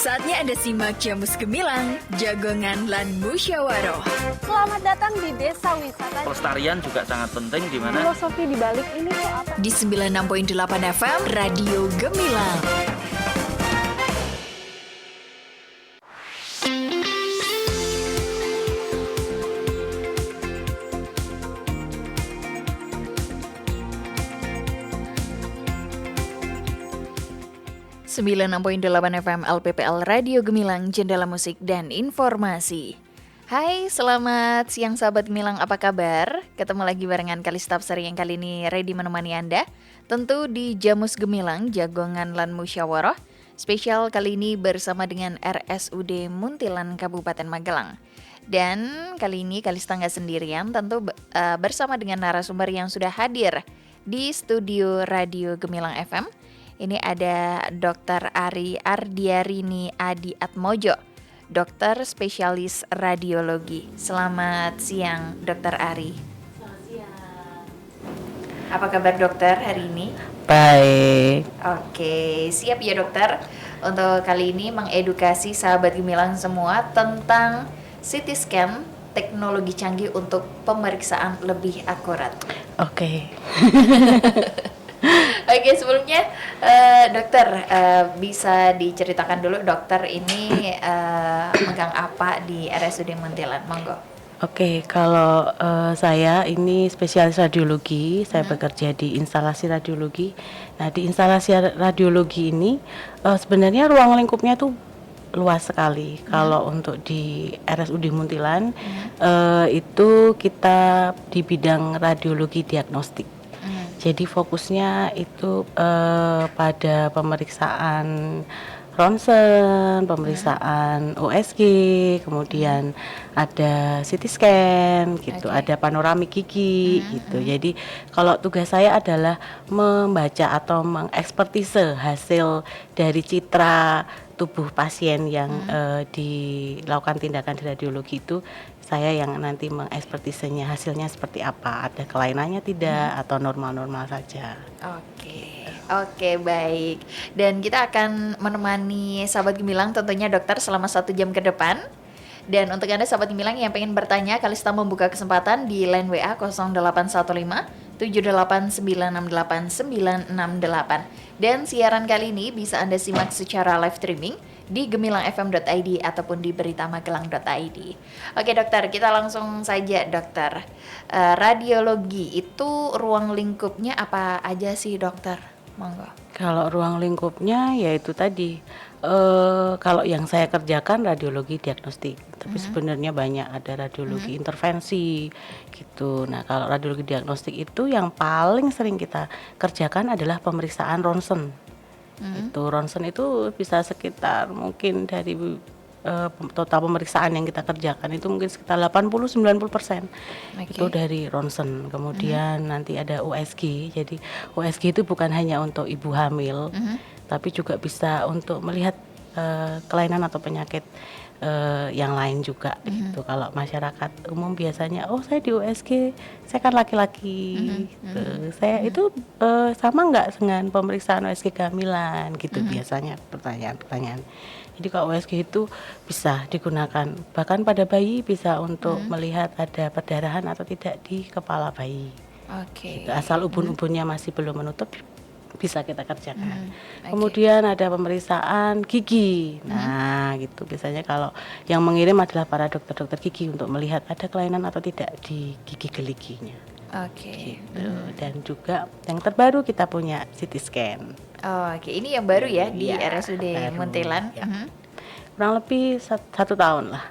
Saatnya Anda simak Jamus Gemilang, Jagongan lan Musyawaroh. Selamat datang di Desa Wisata. Pelestarian juga sangat penting di mana Filosofi di balik ini tuh apa? Di 96.8 FM, Radio Gemilang. .8 FM LPPL Radio Gemilang, Jendela Musik dan Informasi. Hai, selamat siang sahabat Gemilang, apa kabar? Ketemu lagi barengan Kalista Absari yang kali ini ready menemani Anda. Tentu di Jamus Gemilang, Jagongan lan Musyawaroh. Spesial kali ini bersama dengan RSUD Muntilan Kabupaten Magelang. Dan kali ini Kalista nggak sendirian, tentu bersama dengan narasumber yang sudah hadir di studio Radio Gemilang FM. Ini ada Dr. Ari Ardiarini Adi Atmojo, dokter spesialis radiologi. Selamat siang, Dr. Ari. Selamat siang. Apa kabar dokter hari ini? Baik. Oke, siap ya dokter untuk kali ini mengedukasi sahabat Gemilang semua tentang CT scan, teknologi canggih untuk pemeriksaan lebih akurat. Oke. Oke, sebelumnya dokter bisa diceritakan dulu dokter ini megang apa di RSUD Muntilan, monggo. Oke, kalau saya ini spesialis radiologi, saya bekerja di instalasi radiologi. Nah, di instalasi radiologi ini sebenarnya ruang lingkupnya tuh luas sekali. Kalau untuk di RSUD Muntilan itu kita di bidang radiologi diagnostik. Jadi fokusnya itu pada pemeriksaan ronsen, pemeriksaan USG, kemudian ada CT scan gitu, ada panoramik gigi gitu. Jadi kalau tugas saya adalah membaca atau mengekspertise hasil dari citra tubuh pasien yang dilakukan tindakan di radiologi itu. Saya yang nanti mengekspertisenya hasilnya seperti apa, ada kelainannya tidak atau normal-normal saja. Oke, baik. Dan kita akan menemani sahabat Gemilang tentunya dokter selama 1 jam ke depan. Dan untuk Anda sahabat Gemilang yang pengen bertanya, Kalista membuka kesempatan di line WA 0815 78968 968. Dan siaran kali ini bisa Anda simak secara live streaming di gemilangfm.id ataupun di beritamagelang.id. Oke dokter, kita langsung saja dokter. Radiologi itu ruang lingkupnya apa aja sih dokter? Monggo. Kalau ruang lingkupnya yaitu tadi, kalau yang saya kerjakan radiologi diagnostik, tapi sebenarnya banyak, ada radiologi intervensi gitu. Nah, kalau radiologi diagnostik itu yang paling sering kita kerjakan adalah pemeriksaan ronsen. Itu ronsen itu bisa sekitar mungkin dari total pemeriksaan yang kita kerjakan itu mungkin sekitar 80-90% itu dari ronsen. Kemudian nanti ada USG. Jadi USG itu bukan hanya untuk ibu hamil, tapi juga bisa untuk melihat kelainan atau penyakit yang lain juga gitu. Kalau masyarakat umum biasanya, oh saya di USG, saya kan laki-laki, gitu. Saya itu sama nggak dengan pemeriksaan USG kehamilan gitu biasanya pertanyaan-pertanyaan. Jadi kalau USG itu bisa digunakan bahkan pada bayi, bisa untuk melihat ada perdarahan atau tidak di kepala bayi. Gitu. Asal ubun-ubunnya masih belum menutup, bisa kita kerjakan. Kemudian ada pemeriksaan gigi. Nah, gitu biasanya kalau yang mengirim adalah para dokter-dokter gigi untuk melihat ada kelainan atau tidak di gigi geliginya. Gitu. Dan juga yang terbaru kita punya CT scan. Ini yang baru ya di RSUD Muntilan. Ya. Kurang lebih 1 tahun lah.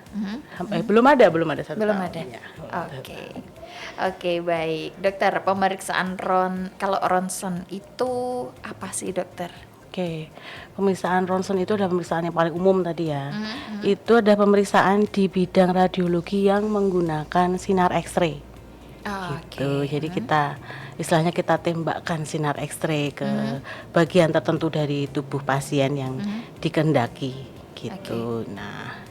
Belum ada 1 tahun. Belum ada. Ya, Oke, baik. Dokter, pemeriksaan kalau ronsen itu apa sih, dokter? Oke, pemeriksaan ronsen itu adalah pemeriksaan yang paling umum tadi ya. Itu ada pemeriksaan di bidang radiologi yang menggunakan sinar X-ray. Gitu. Jadi istilahnya kita tembakkan sinar X-ray ke bagian tertentu dari tubuh pasien yang dikehendaki gitu. Nah,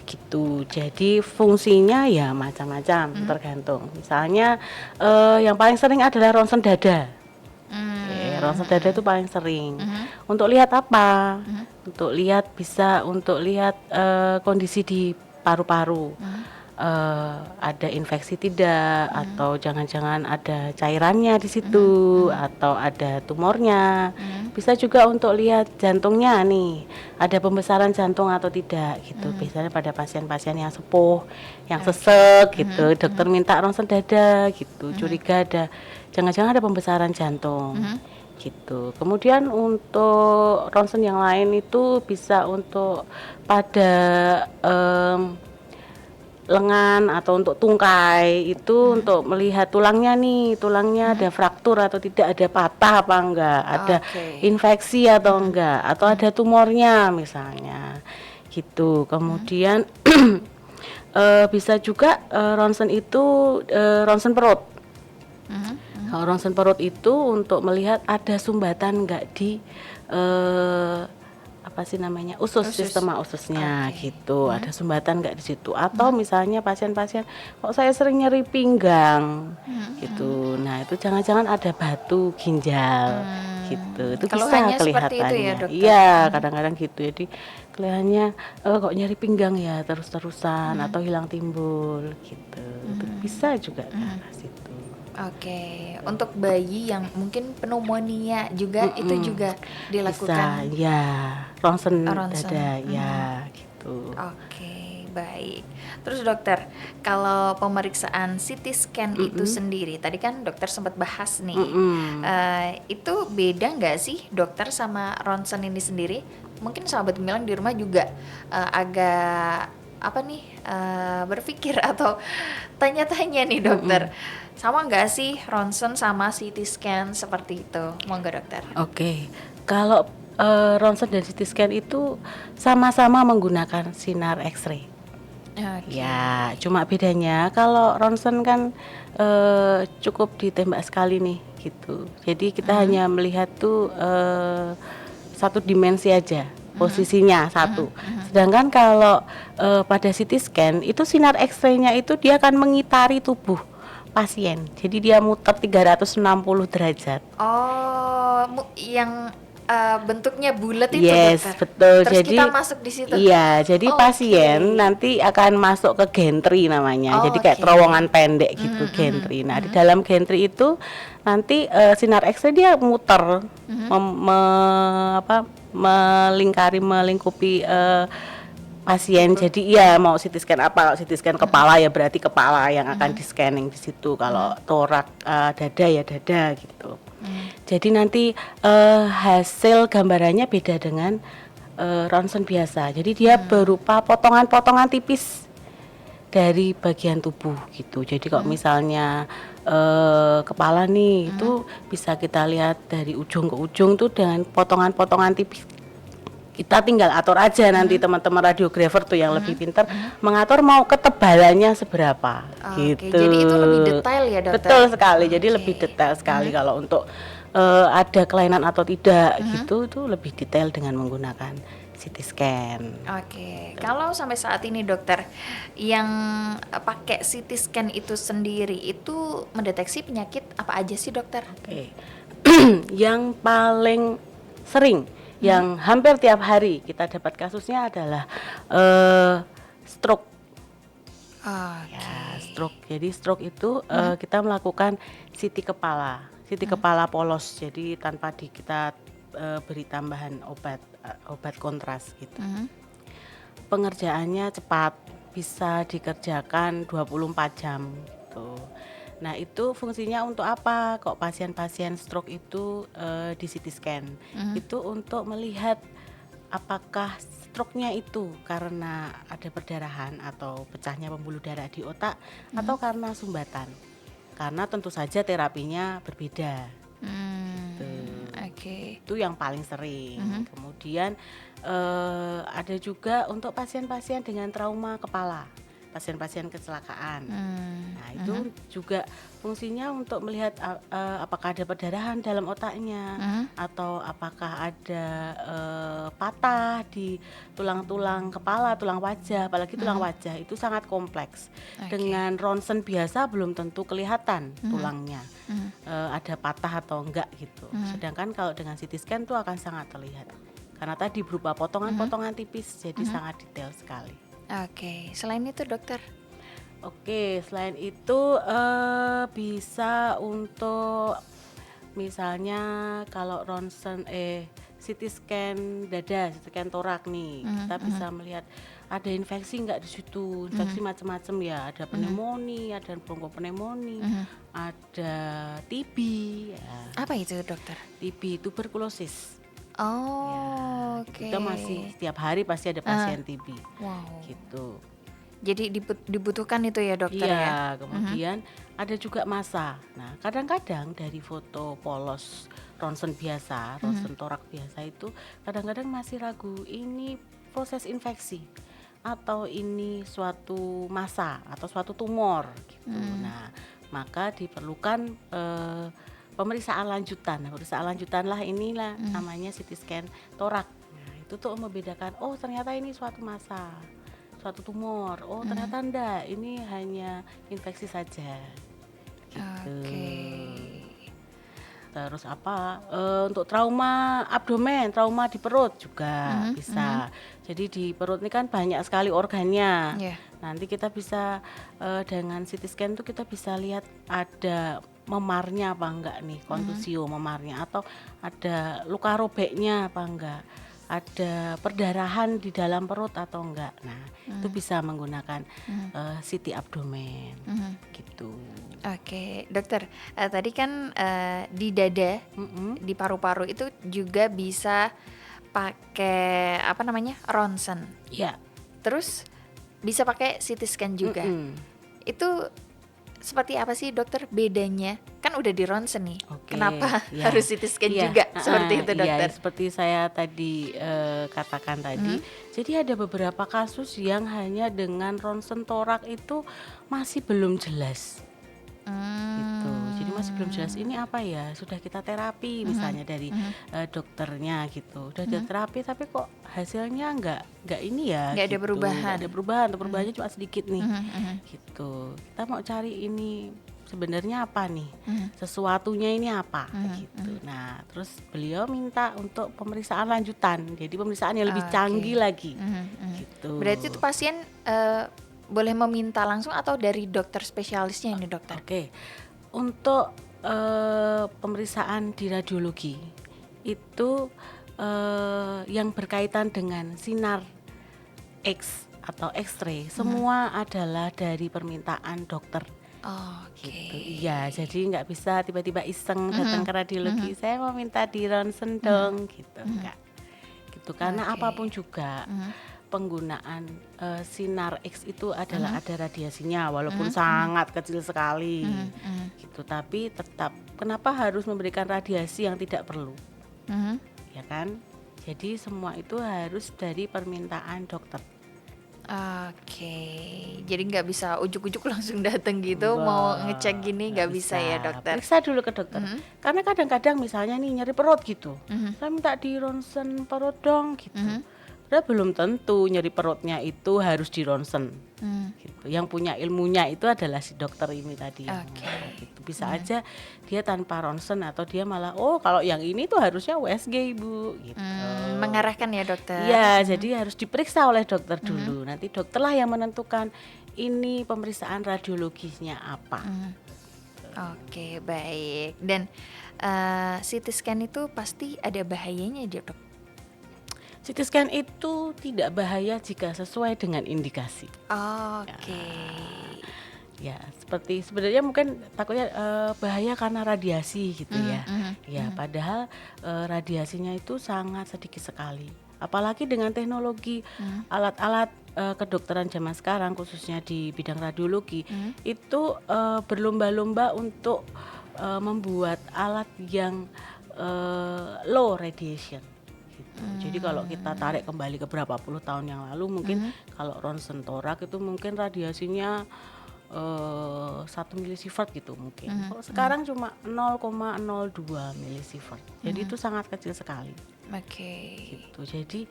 gitu. Jadi fungsinya ya macam-macam, tergantung. Misalnya yang paling sering adalah ronsen dada. ronsen dada itu paling sering. Untuk lihat apa? Untuk lihat kondisi di paru-paru. Ada infeksi tidak, atau jangan-jangan ada cairannya di situ, atau ada tumornya. Bisa juga untuk lihat jantungnya nih, ada pembesaran jantung atau tidak gitu. Biasanya pada pasien-pasien yang sepuh, yang sesek gitu, dokter minta ronsen dada gitu, curiga ada, jangan-jangan ada pembesaran jantung. Gitu. Kemudian untuk ronsen yang lain itu bisa untuk pada lengan atau untuk tungkai itu untuk melihat tulangnya nih, tulangnya ada fraktur atau tidak, ada patah apa enggak, ada infeksi atau enggak, atau ada tumornya misalnya gitu. Kemudian bisa juga ronsen itu ronsen perut. Kalau ronsen perut itu untuk melihat ada sumbatan enggak di apa sih namanya, sistema ususnya gitu, ada sumbatan nggak di situ, atau misalnya pasien-pasien kok saya sering nyeri pinggang gitu, nah itu jangan-jangan ada batu ginjal gitu, itu Kalau bisa hanya seperti itu ya, kelihatannya. dokter? Iya, kadang-kadang gitu, jadi kelihatannya kok nyeri pinggang ya terus-terusan atau hilang timbul gitu, itu bisa juga ke arah situ. Oke, untuk bayi yang mungkin pneumonia juga itu juga dilakukan. Bisa, ya, ronsen Ronsen. dada, ya, gitu. Oke, baik. Terus dokter, kalau pemeriksaan CT scan itu sendiri, tadi kan dokter sempat bahas nih, itu beda nggak sih dokter sama ronsen ini sendiri? Mungkin sahabat Gemilang di rumah juga agak apa nih berpikir atau tanya-tanya nih dokter, sama nggak sih ronsen sama CT scan seperti itu? Monggo dokter. Oke, kalau ronsen dan CT scan itu sama-sama menggunakan sinar X-ray. Oke. Ya, cuma bedanya kalau ronsen kan cukup ditembak sekali nih, gitu. Jadi kita hanya melihat tuh satu dimensi aja, posisinya satu. Sedangkan kalau pada CT scan itu sinar X-ray-nya itu dia akan mengitari tubuh pasien. Jadi dia muter 360 derajat. Oh, yang bentuknya bulat itu Yes, dokter. betul. Terus Jadi kita masuk di situ. iya, jadi Oke. pasien nanti akan masuk ke gantry namanya. Jadi kayak Oke. terowongan pendek gitu, gantry. Nah, di dalam gantry itu nanti sinar X-ray dia muter melingkupi pasien. Jadi iya, mau CT scan apa? Kalau CT scan kepala ya berarti kepala yang akan di scanning di situ. Kalau torak dada ya dada gitu. Jadi nanti hasil gambarannya beda dengan ronsen biasa. Jadi dia berupa potongan-potongan tipis dari bagian tubuh gitu. Jadi kalau misalnya kepala nih itu bisa kita lihat dari ujung ke ujung tuh dengan potongan-potongan tipis. Kita tinggal atur aja nanti teman-teman radiografer tuh yang lebih pintar mengatur mau ketebalannya seberapa. Oke, Gitu. jadi itu lebih detail ya dokter. Betul sekali. Jadi lebih detail sekali kalau untuk ada kelainan atau tidak gitu, itu lebih detail dengan menggunakan CT scan. Oke, kalau sampai saat ini dokter yang pakai CT scan itu sendiri itu mendeteksi penyakit apa aja sih dokter? Oke. Yang paling sering, yang hampir tiap hari kita dapat kasusnya adalah stroke. Ya, stroke. Jadi stroke itu kita melakukan CT kepala, CT kepala polos. Jadi tanpa kita beri tambahan obat kontras gitu. Pengerjaannya cepat, bisa dikerjakan 24 jam gitu. Nah, itu fungsinya untuk apa? Kok pasien-pasien stroke itu di CT scan? Itu untuk melihat apakah stroke-nya itu karena ada perdarahan atau pecahnya pembuluh darah di otak atau karena sumbatan. Karena tentu saja terapinya berbeda. Oke. Itu yang paling sering. Kemudian ada juga untuk pasien-pasien dengan trauma kepala, pasien-pasien kecelakaan. Nah, itu juga fungsinya untuk melihat apakah ada perdarahan dalam otaknya atau apakah ada patah di tulang-tulang kepala, tulang wajah, apalagi tulang wajah itu sangat kompleks. Oke. Dengan ronsen biasa belum tentu kelihatan tulangnya ada patah atau enggak gitu. Sedangkan kalau dengan CT scan itu akan sangat terlihat. Karena tadi berupa potongan-potongan tipis, jadi sangat detail sekali. Oke, selain itu dokter. Oke, selain itu bisa untuk misalnya kalau ronsen CT scan dada, CT scan torak nih, kita bisa melihat ada infeksi nggak di situ, infeksi macam-macam ya, ada pneumonia, ada bronkopneumonia, ada TB, ya. Apa itu dokter? TB tuberkulosis. Oh, oke. Kita masih setiap hari pasti ada pasien TB, Wow. gitu. Jadi dibutuhkan itu ya dokter ya? Iya, kemudian ada juga massa. Nah, kadang-kadang dari foto polos ronsen biasa, ronsen torak biasa itu kadang-kadang masih ragu ini proses infeksi atau ini suatu massa atau suatu tumor gitu. Nah, maka diperlukan pemeriksaan lanjutan. Nah, pemeriksaan lanjutan lah inilah namanya CT scan torak. Nah, itu tuh membedakan oh ternyata ini suatu massa, suatu tumor. Oh ternyata enggak, ini hanya infeksi saja. Gitu. Oke. Terus apa? Untuk trauma abdomen, trauma di perut juga bisa. Jadi di perut ini kan banyak sekali organnya. Iya. Nanti kita bisa dengan CT scan tuh kita bisa lihat ada memarnya apa enggak nih, kontusio memarnya, atau ada luka robeknya apa enggak, ada perdarahan di dalam perut atau enggak. Nah, itu bisa menggunakan CT abdomen gitu. Oke, dokter. Tadi kan di dada, di paru-paru itu juga bisa pakai apa namanya ronsen. Ya. Terus bisa pakai CT scan juga. Itu seperti apa sih dokter bedanya? Kan udah di ronsen nih. Oke, Kenapa ya. harus CT scan Iya, juga? Seperti itu iya, dokter. seperti saya tadi katakan tadi. Jadi ada beberapa kasus yang hanya dengan ronsen torak itu masih belum jelas. Gitu. Jadi masih belum jelas ini apa ya, sudah kita terapi misalnya dari dokternya gitu, udah kita terapi tapi kok hasilnya nggak ini ya, Nggak ada gitu. perubahan. Nggak ada perubahan atau perubahannya cuma sedikit nih, gitu. Kita mau cari ini sebenarnya apa nih, sesuatunya ini apa, gitu. Nah terus beliau minta untuk pemeriksaan lanjutan, jadi pemeriksaan yang lebih Oke. canggih lagi, gitu. Berarti itu pasien boleh meminta langsung atau dari dokter spesialisnya ini dokter? Oke, untuk pemeriksaan di radiologi itu yang berkaitan dengan sinar X atau X-ray semua adalah dari permintaan dokter. Oke. Gitu. Iya, jadi nggak bisa tiba-tiba iseng datang ke radiologi. Saya mau minta di ronsen dong, gitu enggak. Gitu karena Oke. apapun juga. Penggunaan sinar X itu adalah ada radiasinya walaupun sangat kecil sekali gitu, tapi tetap kenapa harus memberikan radiasi yang tidak perlu, ya kan? Jadi semua itu harus dari permintaan dokter. Oke, jadi nggak bisa ujuk-ujuk langsung datang gitu mau ngecek gini nggak bisa ya dokter? Periksa dulu ke dokter. Karena kadang-kadang misalnya nih nyeri perut gitu, saya minta di ronsen perut dong gitu. Padahal belum tentu nyeri perutnya itu harus di ronsen. Gitu. Yang punya ilmunya itu adalah si dokter ini tadi. Oke. Gitu. Bisa aja dia tanpa ronsen atau dia malah oh kalau yang ini tuh harusnya USG Ibu gitu. Mengarahkan ya dokter? Iya, jadi harus diperiksa oleh dokter dulu. Nanti dokterlah yang menentukan ini pemeriksaan radiologisnya apa. Oke, baik. Dan CT scan itu pasti ada bahayanya ya dok? CT scan itu tidak bahaya jika sesuai dengan indikasi. Oke. Ya, seperti sebenarnya mungkin takutnya bahaya karena radiasi gitu ya. Ya, padahal radiasinya itu sangat sedikit sekali. Apalagi dengan teknologi alat-alat kedokteran zaman sekarang khususnya di bidang radiologi itu berlomba-lomba untuk membuat alat yang low radiation. Jadi kalau kita tarik kembali ke berapa puluh tahun yang lalu mungkin kalau ronsen torak itu mungkin radiasinya 1 milisievert gitu mungkin. Kalau sekarang cuma 0,02 milisievert. Jadi itu sangat kecil sekali. Oke. Gitu. Jadi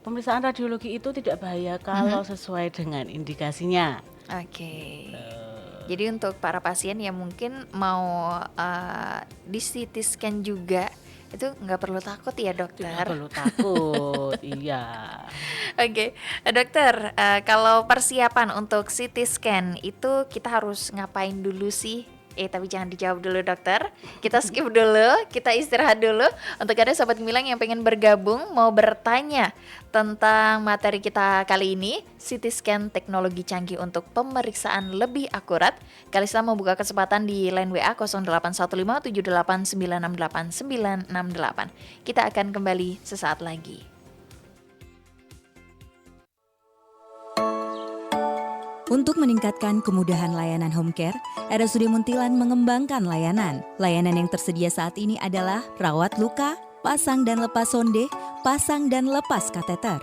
pemeriksaan radiologi itu tidak bahaya kalau sesuai dengan indikasinya. Oke. Jadi untuk para pasien yang mungkin mau di CT scan juga itu nggak perlu takut ya dokter? Tidak perlu takut, iya. Oke, dokter, kalau persiapan untuk CT scan itu kita harus ngapain dulu sih? Tapi jangan dijawab dulu dokter, kita skip dulu, kita istirahat dulu. Untuk ada Sobat Gemilang yang pengen bergabung, mau bertanya tentang materi kita kali ini, CT scan teknologi canggih untuk pemeriksaan lebih akurat. Kalista membuka kesempatan di line WA 081578968968. Kita akan kembali sesaat lagi. Untuk meningkatkan kemudahan layanan home care, RSUD Muntilan mengembangkan layanan. Layanan yang tersedia saat ini adalah rawat luka, pasang dan lepas sonde, pasang dan lepas kateter.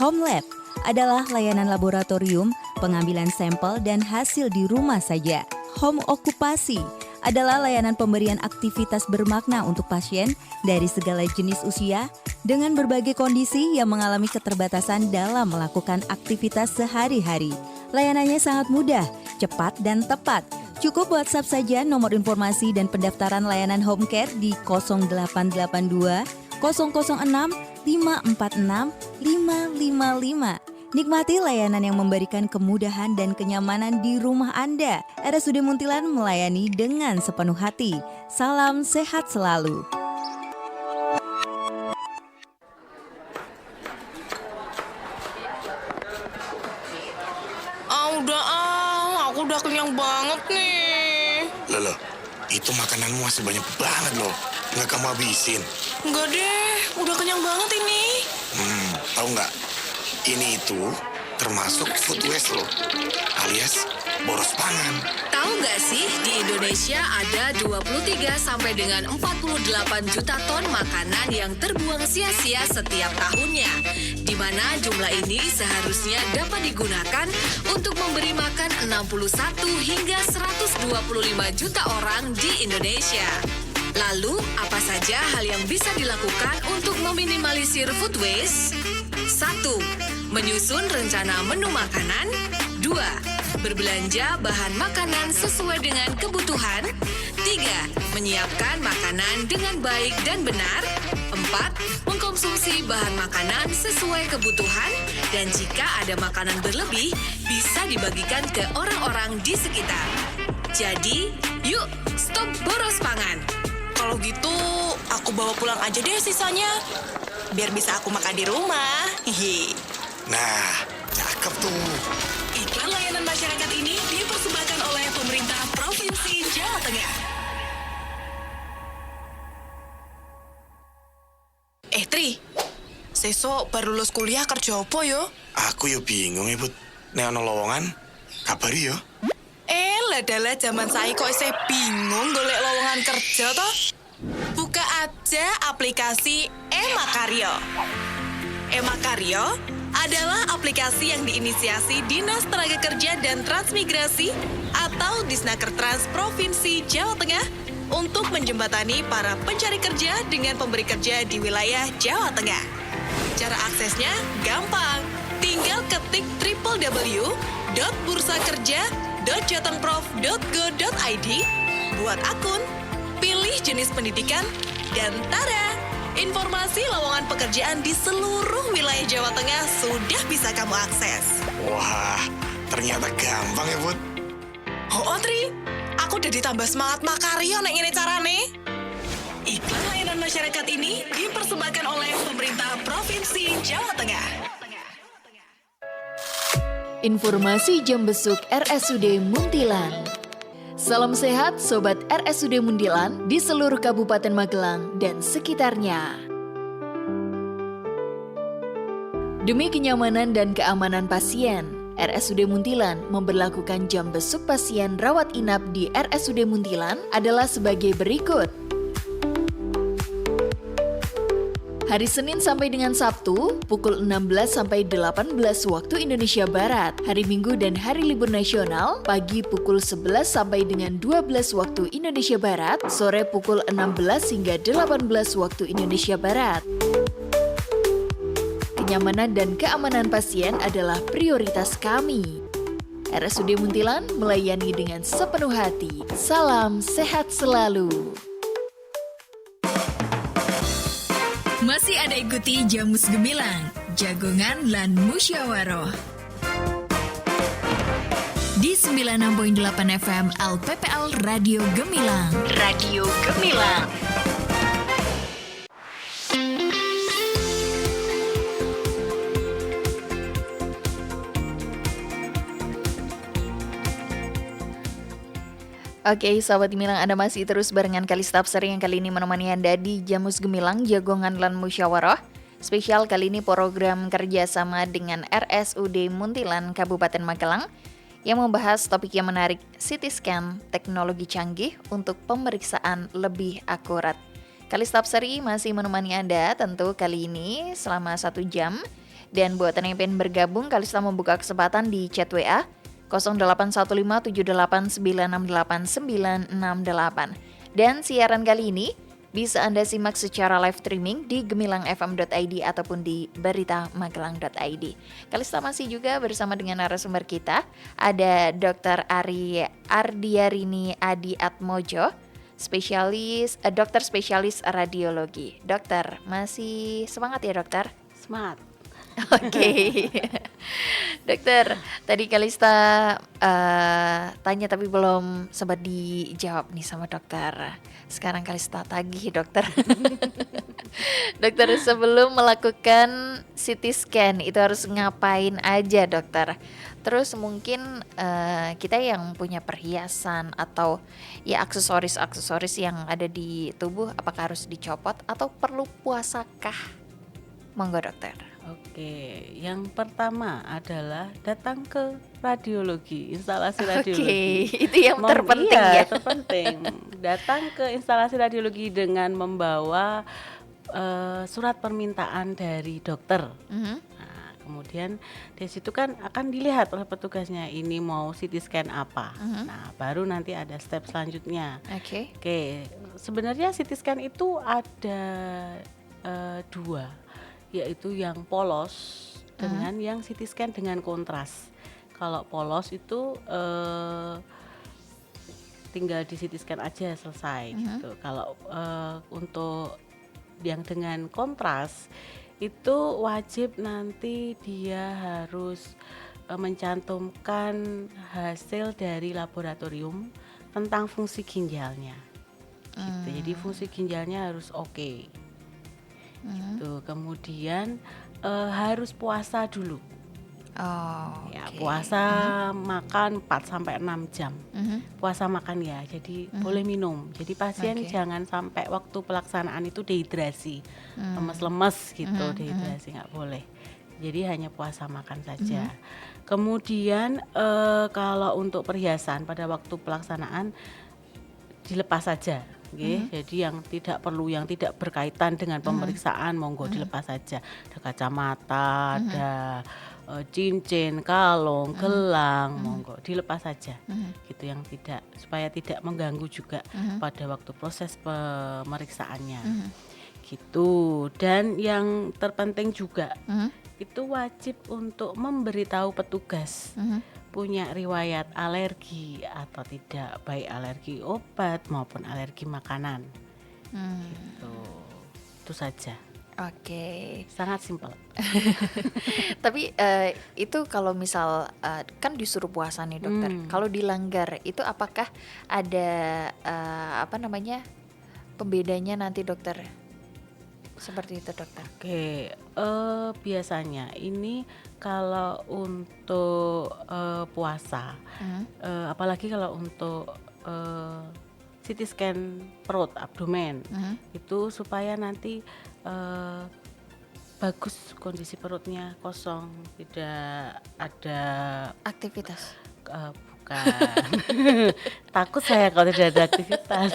Home Lab adalah layanan laboratorium, pengambilan sampel dan hasil di rumah saja. Home Okupasi adalah layanan pemberian aktivitas bermakna untuk pasien dari segala jenis usia dengan berbagai kondisi yang mengalami keterbatasan dalam melakukan aktivitas sehari-hari. Layanannya sangat mudah, cepat, dan tepat. Cukup WhatsApp saja nomor informasi dan pendaftaran layanan home care di 0882 006 546 555. Nikmati layanan yang memberikan kemudahan dan kenyamanan di rumah Anda. RSUD Muntilan melayani dengan sepenuh hati. Salam sehat selalu. Aku udah kenyang banget nih. Loh, itu makananmu masih banyak banget loh. Nggak kamu habisin? Enggak deh, udah kenyang banget ini. Tahu nggak? Ini itu termasuk food waste loh, alias boros pangan. Tahu nggak sih, di Indonesia ada 23 sampai dengan 48 juta ton makanan yang terbuang sia-sia setiap tahunnya. Di mana jumlah ini seharusnya dapat digunakan untuk memberi makan 61 hingga 125 juta orang di Indonesia. Lalu, apa saja hal yang bisa dilakukan untuk meminimalisir food waste? 1. Menyusun rencana menu makanan. 2. Berbelanja bahan makanan sesuai dengan kebutuhan. 3. Menyiapkan makanan dengan baik dan benar. 4. Mengkonsumsi bahan makanan sesuai kebutuhan. Dan jika ada makanan berlebih, bisa dibagikan ke orang-orang di sekitar. Jadi, yuk stop boros pangan. Kalau gitu, aku bawa pulang aja deh sisanya. Biar bisa aku makan di rumah. Hihi. Nah, cakep tuh. Iklan layanan masyarakat ini dipersembahkan oleh pemerintah Provinsi Jawa Tengah. Tri, sesok baru lulus kuliah kerja apa yo? Aku yo bingung ya, Bud. Nek ono lowongan, kabari yo. Ladalah zaman saya kok isih bingung golek lowongan kerja toh? Buka aja aplikasi Emakaryo. Emakaryo adalah aplikasi yang diinisiasi Dinas Tenaga Kerja dan Transmigrasi atau Disnaker Trans Provinsi Jawa Tengah untuk menjembatani para pencari kerja dengan pemberi kerja di wilayah Jawa Tengah. Cara aksesnya gampang. Tinggal ketik www.bursakerja.jatengprof.go.id, buat akun, pilih jenis pendidikan, dan tada! Informasi lowongan pekerjaan di seluruh wilayah Jawa Tengah sudah bisa kamu akses. Wah, ternyata gampang ya, Bud. Tri, aku udah ditambah semangat makaryo nek ngene carane. Iklan layanan masyarakat ini dipersembahkan oleh pemerintah Provinsi Jawa Tengah. Informasi jam besuk RSUD Muntilan. Salam sehat Sobat RSUD Muntilan di seluruh Kabupaten Magelang dan sekitarnya. Demi kenyamanan dan keamanan pasien, RSUD Muntilan memberlakukan jam besuk pasien rawat inap di RSUD Muntilan adalah sebagai berikut. Hari Senin sampai dengan Sabtu, pukul 16 sampai 18 waktu Indonesia Barat. Hari Minggu dan hari libur nasional, pagi pukul 11 sampai dengan 12 waktu Indonesia Barat, sore pukul 16 hingga 18 waktu Indonesia Barat. Kenyamanan dan keamanan pasien adalah prioritas kami. RSUD Muntilan melayani dengan sepenuh hati. Salam sehat selalu. Masih ada ikuti Jamus Gemilang, Jagongan lan Musyawaroh. Di 96.8 FM LPPL Radio Gemilang. Radio Gemilang. Oke, sahabat Gemilang, Anda masih terus barengan Kalista Seri yang kali ini menemani Anda di Jamus Gemilang, Jagongan lan Musyawarah. Spesial kali ini program kerjasama dengan RSUD Muntilan Kabupaten Magelang yang membahas topik yang menarik, CT scan teknologi canggih untuk pemeriksaan lebih akurat. Kalista Seri masih menemani Anda tentu kali ini selama 1 jam. Dan buat Anda yang pengen bergabung, Kalista membuka kesempatan di chat WA 081578968968. Dan siaran kali ini bisa Anda simak secara live streaming di gemilangfm.id ataupun di beritamagelang.id. Kalista masih juga bersama dengan narasumber kita, ada Dr. Ari Ardiarini Adi Atmojo, dokter spesialis radiologi. Dokter, masih semangat ya dokter? Semangat. Oke. Dokter, tadi Kalista tanya tapi belum sempat dijawab nih sama dokter. Sekarang Kalista tagih dokter. Dokter, sebelum melakukan CT scan itu harus ngapain aja dokter? Terus mungkin kita yang punya perhiasan atau ya aksesoris yang ada di tubuh, apakah harus dicopot atau perlu puasakah? Monggo dokter. Oke, yang pertama adalah datang ke radiologi, instalasi radiologi. Oke, itu yang terpenting ya. Terpenting. Datang ke instalasi radiologi dengan membawa surat permintaan dari dokter. Nah, kemudian di situ kan akan dilihat oleh petugasnya ini mau CT scan apa. Nah, baru nanti ada step selanjutnya. Oke. Sebenarnya CT scan itu ada 2. Yaitu yang polos dengan yang CT scan dengan kontras. Kalau polos itu tinggal di CT scan aja selesai gitu. Kalau untuk yang dengan kontras itu wajib nanti dia harus mencantumkan hasil dari laboratorium tentang fungsi ginjalnya. Gitu. Jadi fungsi ginjalnya harus oke. Gitu. Kemudian harus puasa dulu. Puasa makan 4 sampai 6 jam. Puasa makan ya. Jadi boleh minum. Jadi pasien jangan sampai waktu pelaksanaan itu dehidrasi. Lemes-lemes gitu, dehidrasi nggak boleh. Jadi hanya puasa makan saja. Kemudian kalau untuk perhiasan pada waktu pelaksanaan dilepas saja. Jadi yang tidak perlu, yang tidak berkaitan dengan pemeriksaan monggo dilepas saja. Ada kacamata, ada cincin, kalung, gelang, monggo dilepas saja. Gitu, yang tidak, supaya tidak mengganggu juga pada waktu proses pemeriksaannya. Gitu. Dan yang terpenting juga itu wajib untuk memberitahu petugas punya riwayat alergi atau tidak, baik alergi obat maupun alergi makanan. Gitu. Itu saja. Oke. Sangat simpel. Tapi itu kalau misal kan disuruh puasa nih dokter. Kalau dilanggar itu apakah ada pembedanya nanti dokter? Seperti itu dokter. Oke, biasanya ini kalau untuk puasa, apalagi kalau untuk CT scan perut, abdomen, itu supaya nanti bagus kondisi perutnya, kosong, tidak ada aktivitas. Bukan. Takut saya kalau tidak ada aktivitas.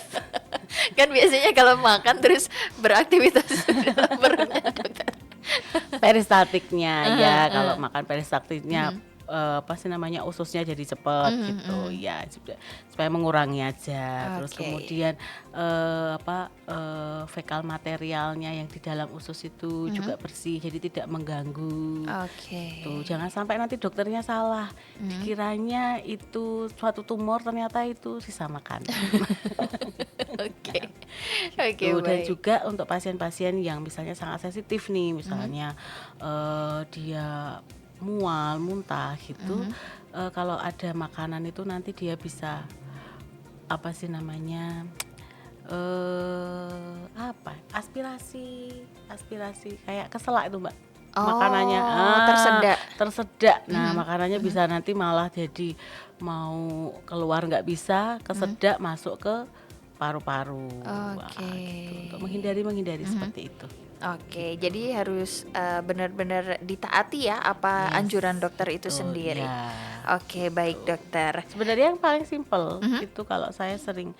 Kan biasanya kalau makan terus beraktivitas dalam perutnya. peristaltiknya ya, kalau makan peristaltiknya ususnya jadi cepet gitu ya, supaya mengurangi aja. Terus kemudian fekal materialnya yang di dalam usus itu juga bersih, jadi tidak mengganggu. Tuh, jangan sampai nanti dokternya salah, dikiranya itu suatu tumor, ternyata itu sisa makan. Oke, Dan baik. juga untuk pasien-pasien yang misalnya sangat sensitif nih, misalnya dia mual, muntah gitu, kalau ada makanan itu nanti dia bisa aspirasi kayak keselak itu Mbak, makanannya tersedak. Nah makanannya bisa nanti malah jadi mau keluar nggak bisa, kesedak masuk ke paru-paru. Gitu. Untuk menghindari seperti itu. Oke, jadi harus benar-benar ditaati ya apa anjuran dokter itu sendiri. Ya. Oke, baik dokter. Sebenarnya yang paling simpel itu kalau saya sering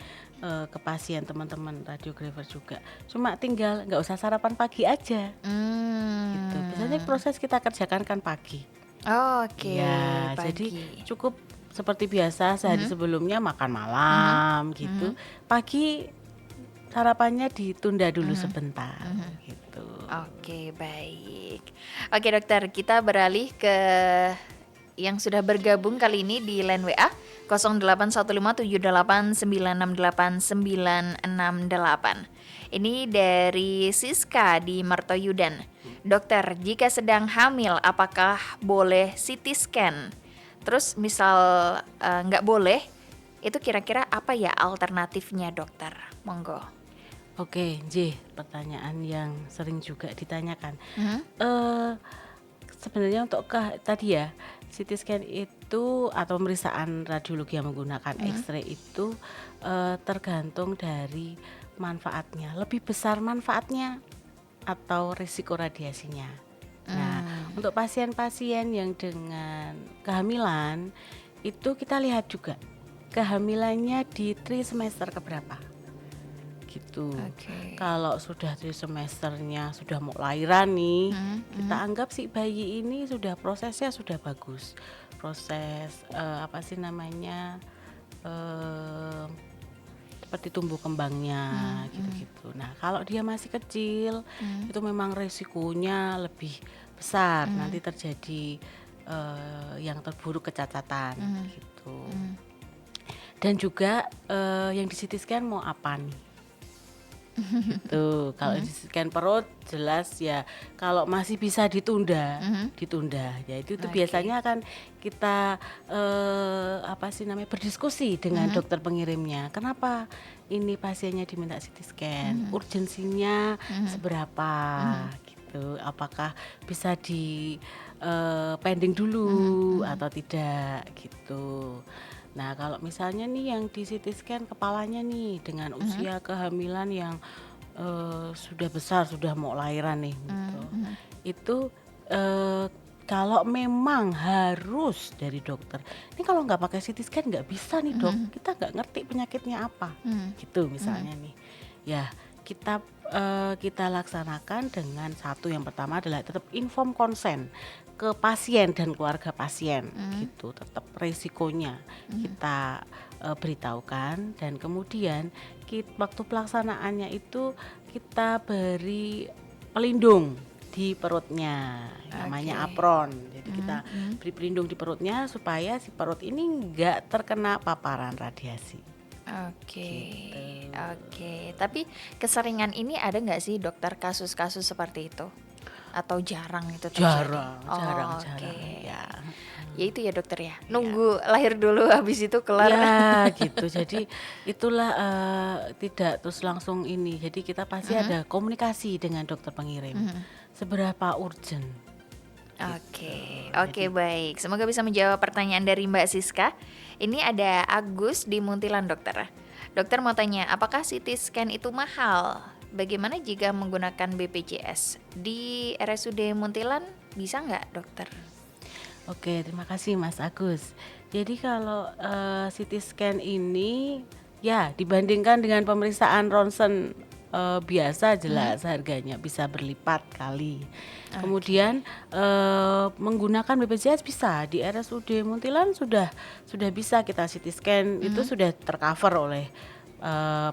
ke pasien teman-teman radiografer juga, cuma tinggal nggak usah sarapan pagi aja. Gitu. Biasanya proses kita kerjakan kan pagi. Oke, Ya, pagi. jadi cukup seperti biasa sehari sebelumnya makan malam gitu. Pagi sarapannya ditunda dulu sebentar gitu. Oke, baik. Oke dokter, kita beralih ke yang sudah bergabung kali ini di line WA 081578968968. Ini dari Siska di Martoyudan. Dokter, jika sedang hamil apakah boleh CT scan? Terus misal nggak boleh, itu kira-kira apa ya alternatifnya dokter? Monggo. Oke, pertanyaan yang sering juga ditanyakan. Sebenarnya untuk tadi ya, CT scan itu atau pemeriksaan radiologi yang menggunakan X-ray itu tergantung dari manfaatnya. Lebih besar manfaatnya atau risiko radiasinya. Nah, untuk pasien-pasien yang dengan kehamilan itu kita lihat juga kehamilannya di trimester keberapa. Gitu. Kalau sudah trimesternya sudah mau lahiran nih, kita anggap si bayi ini sudah prosesnya sudah bagus. Proses seperti tumbuh kembangnya gitu-gitu. Nah, kalau dia masih kecil, itu memang resikonya lebih besar. Nanti terjadi yang terburuk kecacatan gitu. Dan juga yang di CT scan mau apa nih? Gitu. Kalau di scan perut jelas ya, kalau masih bisa ditunda. Ya itu biasanya akan kita berdiskusi dengan dokter pengirimnya. Kenapa ini pasiennya diminta CT scan? Urgensinya seberapa? Gitu. Apakah bisa di pending dulu atau tidak gitu. Nah, kalau misalnya nih yang di CT scan kepalanya nih dengan usia kehamilan yang sudah besar, sudah mau lahiran nih gitu. Itu kalau memang harus dari dokter. Ini kalau nggak pakai CT scan nggak bisa nih dok. Kita nggak ngerti penyakitnya apa. Gitu misalnya nih. Ya, kita laksanakan dengan satu, yang pertama adalah tetap inform konsen ke pasien dan keluarga pasien gitu, tetap resikonya kita beritahukan, dan kemudian waktu pelaksanaannya itu kita beri pelindung di perutnya, namanya apron. Jadi kita beri pelindung di perutnya supaya si perut ini enggak terkena paparan radiasi. Oke. Tapi keseringan ini ada nggak sih dokter kasus-kasus seperti itu? Atau jarang itu terjadi? Jarang ya. Ya itu ya dokter ya. Nunggu lahir dulu habis itu kelar. Ya gitu. Jadi itulah tidak terus langsung ini. Jadi kita pasti ada komunikasi dengan dokter pengirim. Seberapa urgent. Oke, baik. Semoga bisa menjawab pertanyaan dari Mbak Siska. Ini ada Agus di Muntilan dokter. Dokter mau tanya, apakah CT scan itu mahal? Bagaimana jika menggunakan BPJS? Di RSUD Muntilan bisa nggak dokter? Oke, terima kasih Mas Agus. Jadi kalau CT scan ini ya dibandingkan dengan pemeriksaan ronsen biasa jelas harganya bisa berlipat kali. Kemudian menggunakan BPJS bisa di RSUD Muntilan sudah bisa kita CT scan itu sudah tercover oleh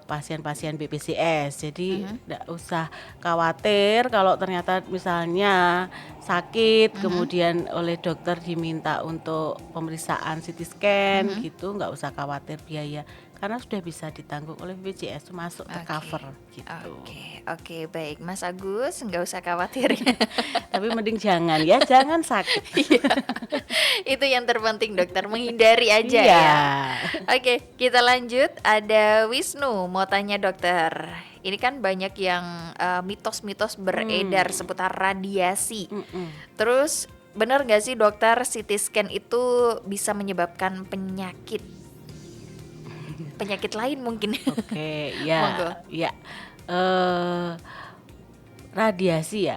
pasien-pasien BPJS. Jadi tidak usah khawatir kalau ternyata misalnya sakit kemudian oleh dokter diminta untuk pemeriksaan CT scan gitu, nggak usah khawatir biaya karena sudah bisa ditanggung oleh BPJS, masuk tercover gitu. Oke, baik Mas Agus, nggak usah khawatir. Tapi mending jangan ya, jangan sakit. Itu yang terpenting dokter, menghindari aja Iya. ya. Oke, kita lanjut. Ada Wisnu mau tanya dokter. Ini kan banyak yang mitos-mitos beredar seputar radiasi. Terus benar nggak sih dokter CT scan itu bisa menyebabkan penyakit lain mungkin? Oke, Monggo. ya. Radiasi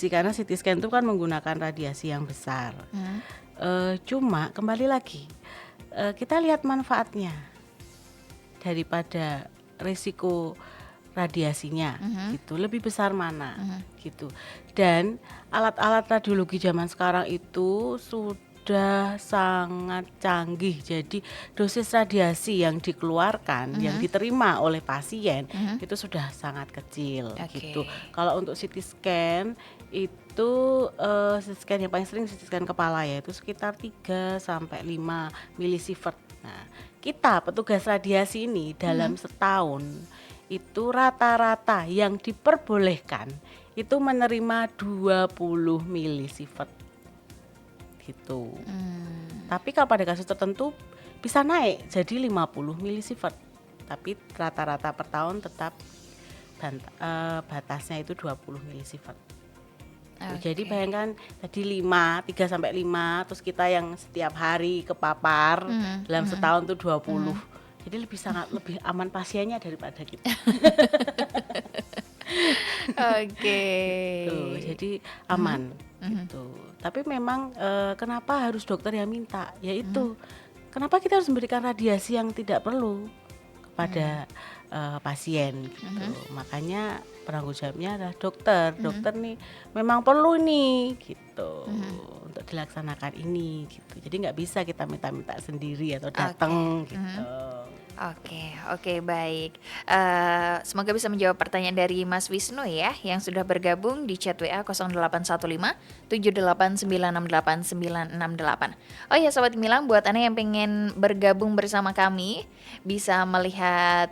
karena CT scan itu kan menggunakan radiasi yang besar. Cuma kembali lagi kita lihat manfaatnya daripada risiko radiasinya gitu, lebih besar mana gitu. Dan alat-alat radiologi zaman sekarang itu sudah sangat canggih, jadi dosis radiasi yang dikeluarkan yang diterima oleh pasien itu sudah sangat kecil gitu. Kalau untuk CT scan itu CT scan yang paling sering CT scan kepala ya, itu sekitar 3 sampai 5 milisievert. Nah, kita petugas radiasi ini dalam setahun itu rata-rata yang diperbolehkan itu menerima 20 milisievert gitu. Tapi kalau pada kasus tertentu bisa naik jadi 50 milisievert. Tapi rata-rata per tahun tetap batasnya itu 20 milisievert. Jadi bayangkan tadi 3 sampai 5, terus kita yang setiap hari kepapar dalam setahun tuh 20. Jadi lebih aman pasiennya daripada kita. Gitu, jadi aman gitu. Tapi memang kenapa harus dokter yang minta? Yaitu kenapa kita harus memberikan radiasi yang tidak perlu kepada pasien gitu. Makanya penanggung jawabnya adalah dokter. Dokter nih memang perlu nih gitu untuk dilaksanakan ini gitu. Jadi nggak bisa kita minta-minta sendiri atau datang gitu. Oke, baik. Semoga bisa menjawab pertanyaan dari Mas Wisnu ya, yang sudah bergabung di chat WA 0815 78968 Oh ya Sobat Gemilang, buat Anda yang pengen bergabung bersama kami, bisa melihat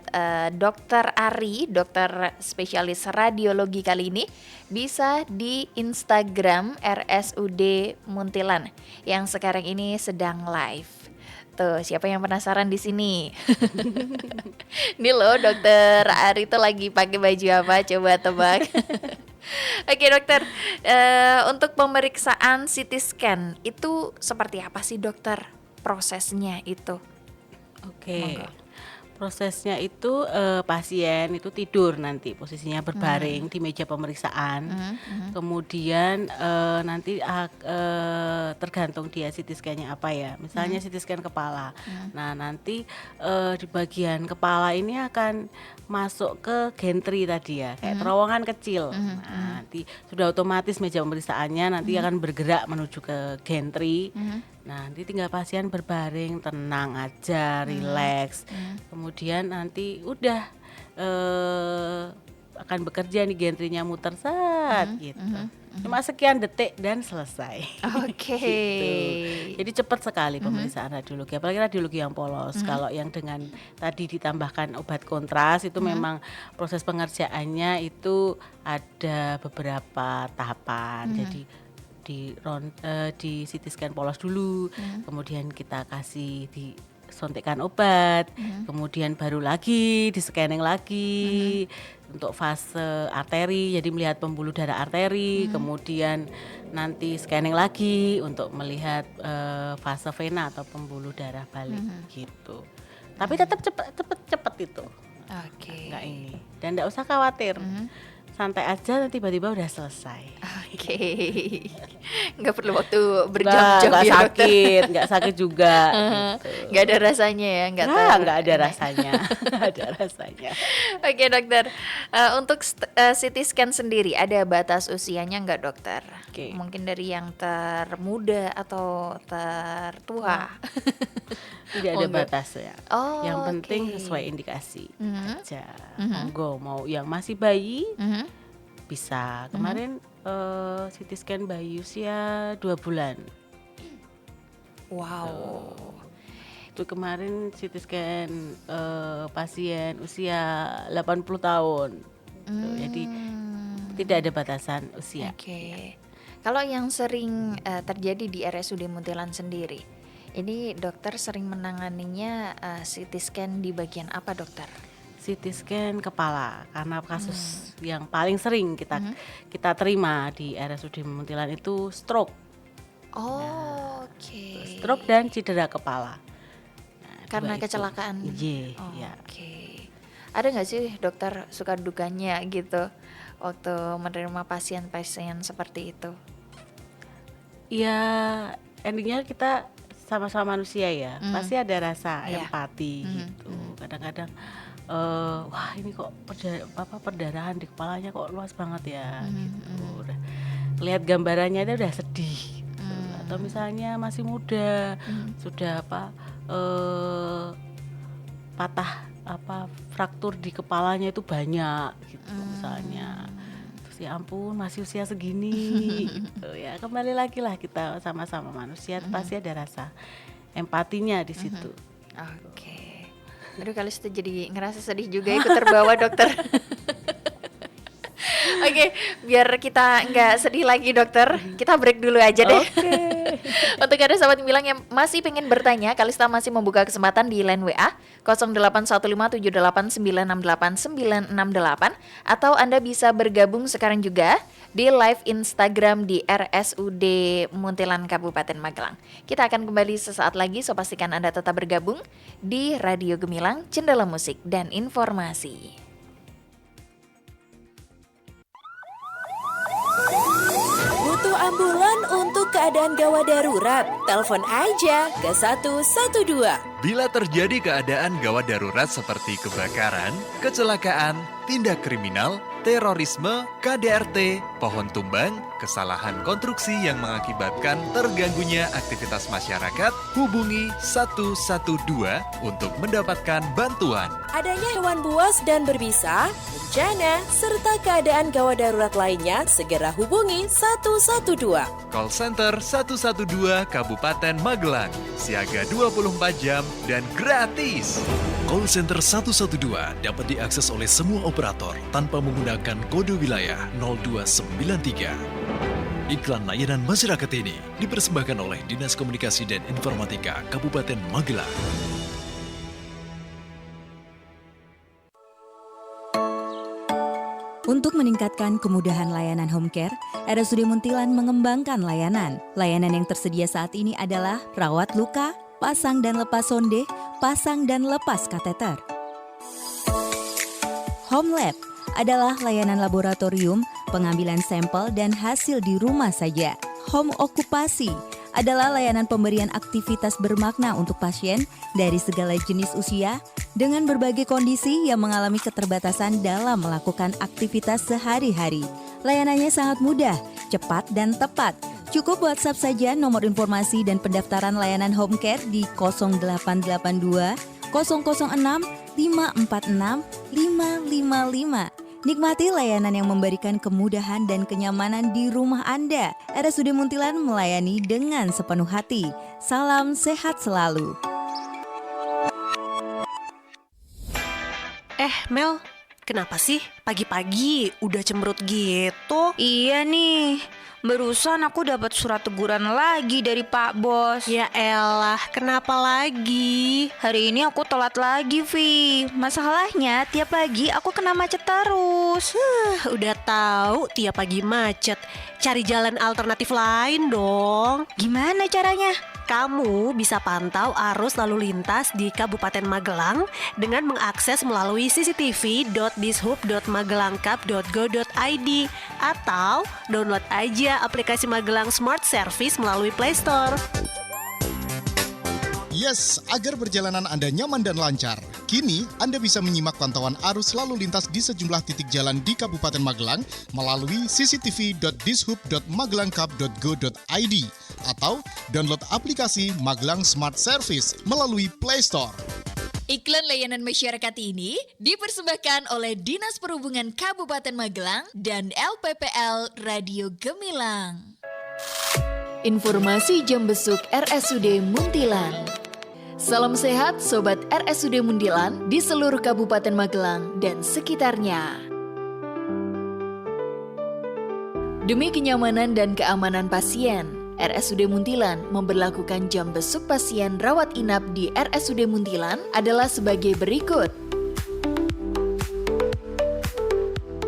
Dokter Ari, dokter spesialis radiologi kali ini, bisa di Instagram RSUD Muntilan yang sekarang ini sedang live. Tuh, siapa yang penasaran di sini? Ini loh dokter Ari tuh lagi pakai baju apa? Coba tebak. Oke dokter, untuk pemeriksaan CT scan itu seperti apa sih dokter prosesnya itu? Oke. Prosesnya itu pasien itu tidur nanti posisinya berbaring di meja pemeriksaan. Kemudian nanti tergantung dia CT scan-nya apa ya. Misalnya CT scan kepala. Nah, nanti di bagian kepala ini akan masuk ke gantry tadi ya, kayak terowongan kecil. Nah, nanti sudah otomatis meja pemeriksaannya nanti akan bergerak menuju ke gantry. Nah, nanti tinggal pasien berbaring, tenang aja, rileks. Kemudian nanti udah akan bekerja nih, gantrynya muter gitu. Cuma sekian detik dan selesai. Gitu. Jadi cepat sekali pemeriksaan radiologi, apalagi radiologi yang polos. Kalau yang dengan tadi ditambahkan obat kontras itu memang proses pengerjaannya itu ada beberapa tahapan. Jadi di CT scan polos dulu, kemudian kita kasih disuntikkan obat, kemudian baru lagi di scanning lagi untuk fase arteri, jadi melihat pembuluh darah arteri, kemudian nanti scanning lagi untuk melihat fase vena atau pembuluh darah balik gitu. Tapi tetap cepet itu. Nggak ini. Dan nggak usah khawatir. Santai aja, tiba-tiba udah selesai. Nggak perlu waktu berjam-jam nggak ya dokter. sakit, nggak sakit juga. Gitu. Nggak ada rasanya ya, nggak Nggak ada rasanya, nggak ada rasanya. Oke dokter. Untuk CT scan sendiri ada batas usianya nggak dokter? Oke. Mungkin dari yang termuda atau tertua. Tidak Oh, ada enggak. batas ya. Oh, Yang penting oke. sesuai indikasi aja. Mhm. Monggo mau yang masih bayi Mhm. bisa. Kemarin CT scan bayi usia 2 bulan. Wow. Itu kemarin CT scan pasien usia 80 tahun. Tuh, jadi tidak ada batasan usia. Oke. Kalau yang sering terjadi di RSUD Muntilan sendiri, ini dokter sering menanganinya CT scan di bagian apa dokter? CT scan kepala karena kasus yang paling sering kita terima di RSUD Muntilan itu stroke. Oh, oke. Stroke dan cedera kepala. Nah, Karena dua itu. kecelakaan. Iya, Oh, iya. Oke. Ada nggak sih dokter suka dukanya gitu waktu menerima pasien-pasien seperti itu? Ya, endingnya kita sama-sama manusia ya, pasti ada rasa Iya. empati gitu. Kadang-kadang, wah ini kok perdarahan di kepalanya kok luas banget ya, gitu. Udah lihat gambarannya aja udah sedih. Gitu. Atau misalnya masih muda, sudah patah fraktur di kepalanya itu banyak gitu misalnya. Ya ampun masih usia segini gitu ya, kembali lagi lah kita sama-sama manusia, pasti ada rasa empatinya di situ. Oke. Aduh kalau itu jadi ngerasa sedih juga ikut terbawa dokter. Oke, biar kita nggak sedih lagi dokter, kita break dulu aja deh. Untuk ada sahabat bilang yang masih pengen bertanya, Kalista masih membuka kesempatan di line WA 081578968968 atau Anda bisa bergabung sekarang juga di live Instagram di RSUD Muntilan Kabupaten Magelang. Kita akan kembali sesaat lagi, so pastikan Anda tetap bergabung di Radio Gemilang, Jendela Musik dan Informasi. Butuh ambulan untuk keadaan gawat darurat? Telepon aja ke 112. Bila terjadi keadaan gawat darurat seperti kebakaran, kecelakaan, tindak kriminal, terorisme, KDRT, pohon tumbang, kesalahan konstruksi yang mengakibatkan terganggunya aktivitas masyarakat, hubungi 112 untuk mendapatkan bantuan. Adanya hewan buas dan berbisa, bencana, serta keadaan gawat darurat lainnya, segera hubungi 112. Call Center 112 Kabupaten Magelang, siaga 24 jam dan gratis. Call Center 112 dapat diakses oleh semua operator tanpa menggunakan kode wilayah 0293. Iklan layanan masyarakat ini dipersembahkan oleh Dinas Komunikasi dan Informatika Kabupaten Magelang. Untuk meningkatkan kemudahan layanan home care, RSUD Muntilan mengembangkan layanan. Layanan yang tersedia saat ini adalah rawat luka, pasang dan lepas sonde, pasang dan lepas kateter. Home Lab adalah layanan laboratorium, pengambilan sampel dan hasil di rumah saja. Home Okupasi adalah layanan pemberian aktivitas bermakna untuk pasien dari segala jenis usia dengan berbagai kondisi yang mengalami keterbatasan dalam melakukan aktivitas sehari-hari. Layanannya sangat mudah, cepat, dan tepat. Cukup WhatsApp saja nomor informasi dan pendaftaran layanan home care di 0882 006 546 555. Nikmati layanan yang memberikan kemudahan dan kenyamanan di rumah Anda. RSUD Muntilan melayani dengan sepenuh hati. Salam sehat selalu. Mel, kenapa sih pagi-pagi udah cemberut gitu? Iya nih, barusan aku dapat surat teguran lagi dari Pak Bos. Ya elah, kenapa lagi? Hari ini aku telat lagi, Vi. Masalahnya tiap pagi aku kena macet terus. Udah tahu tiap pagi macet. cari jalan alternatif lain dong. Gimana caranya? Kamu bisa pantau arus lalu lintas di Kabupaten Magelang dengan mengakses melalui cctv.dishub.magelangcup.go.id atau download aja aplikasi Magelang Smart Service melalui Play Store. Yes, agar perjalanan Anda nyaman dan lancar. Kini, Anda bisa menyimak pantauan arus lalu lintas di sejumlah titik jalan di Kabupaten Magelang melalui cctv.dishub.magelangcup.go.id atau download aplikasi Magelang Smart Service melalui Play Store. Iklan layanan masyarakat ini dipersembahkan oleh Dinas Perhubungan Kabupaten Magelang dan LPPL Radio Gemilang. Informasi jam besuk RSUD Muntilan. Salam sehat Sobat RSUD Muntilan di seluruh Kabupaten Magelang dan sekitarnya. Demi kenyamanan dan keamanan pasien, RSUD Muntilan memberlakukan jam besuk pasien rawat inap di RSUD Muntilan adalah sebagai berikut.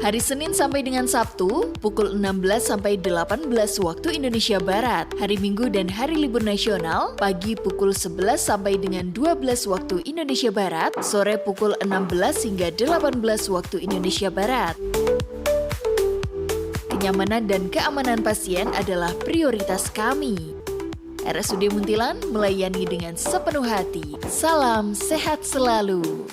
Hari Senin sampai dengan Sabtu, pukul 16 sampai 18 waktu Indonesia Barat. Hari Minggu dan hari libur nasional, pagi pukul 11 sampai dengan 12 waktu Indonesia Barat, sore pukul 16 hingga 18 waktu Indonesia Barat. Kenyamanan dan keamanan pasien adalah prioritas kami. RSUD Muntilan melayani dengan sepenuh hati. Salam sehat selalu.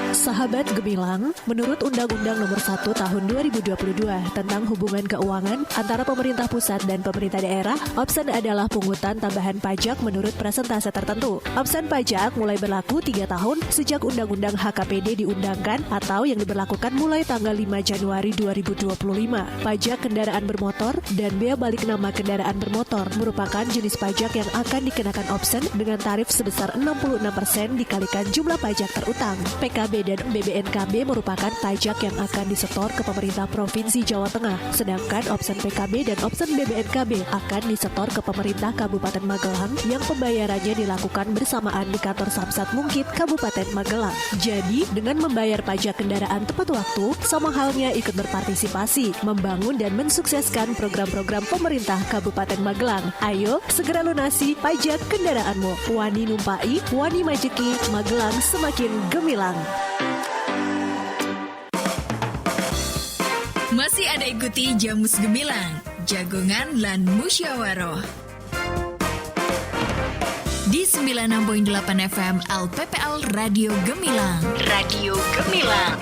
Sahabat Gemilang, menurut Undang-Undang Nomor 1 Tahun 2022 tentang hubungan keuangan antara pemerintah pusat dan pemerintah daerah, opsen adalah pungutan tambahan pajak menurut persentase tertentu. Opsen pajak mulai berlaku 3 tahun sejak Undang-Undang HKPD diundangkan atau yang diberlakukan mulai tanggal 5 Januari 2025. Pajak kendaraan bermotor dan bea balik nama kendaraan bermotor merupakan jenis pajak yang akan dikenakan opsen dengan tarif sebesar 66% dikalikan jumlah pajak terutang. PKB dan BBNKB merupakan pajak yang akan disetor ke pemerintah Provinsi Jawa Tengah, sedangkan opsen PKB dan opsen BBNKB akan disetor ke pemerintah Kabupaten Magelang yang pembayarannya dilakukan bersamaan di kantor Samsat Mungkit Kabupaten Magelang. Jadi, dengan membayar pajak kendaraan tepat waktu, sama halnya ikut berpartisipasi, membangun dan mensukseskan program-program pemerintah Kabupaten Magelang. Ayo, segera lunasi pajak kendaraanmu. Wani numpai, wani majeki, Magelang semakin gemilang. Masih ada ikuti Jamus Gemilang, Jagongan lan Musyawaroh. Di 96.8 FM LPPL Radio Gemilang. Radio Gemilang.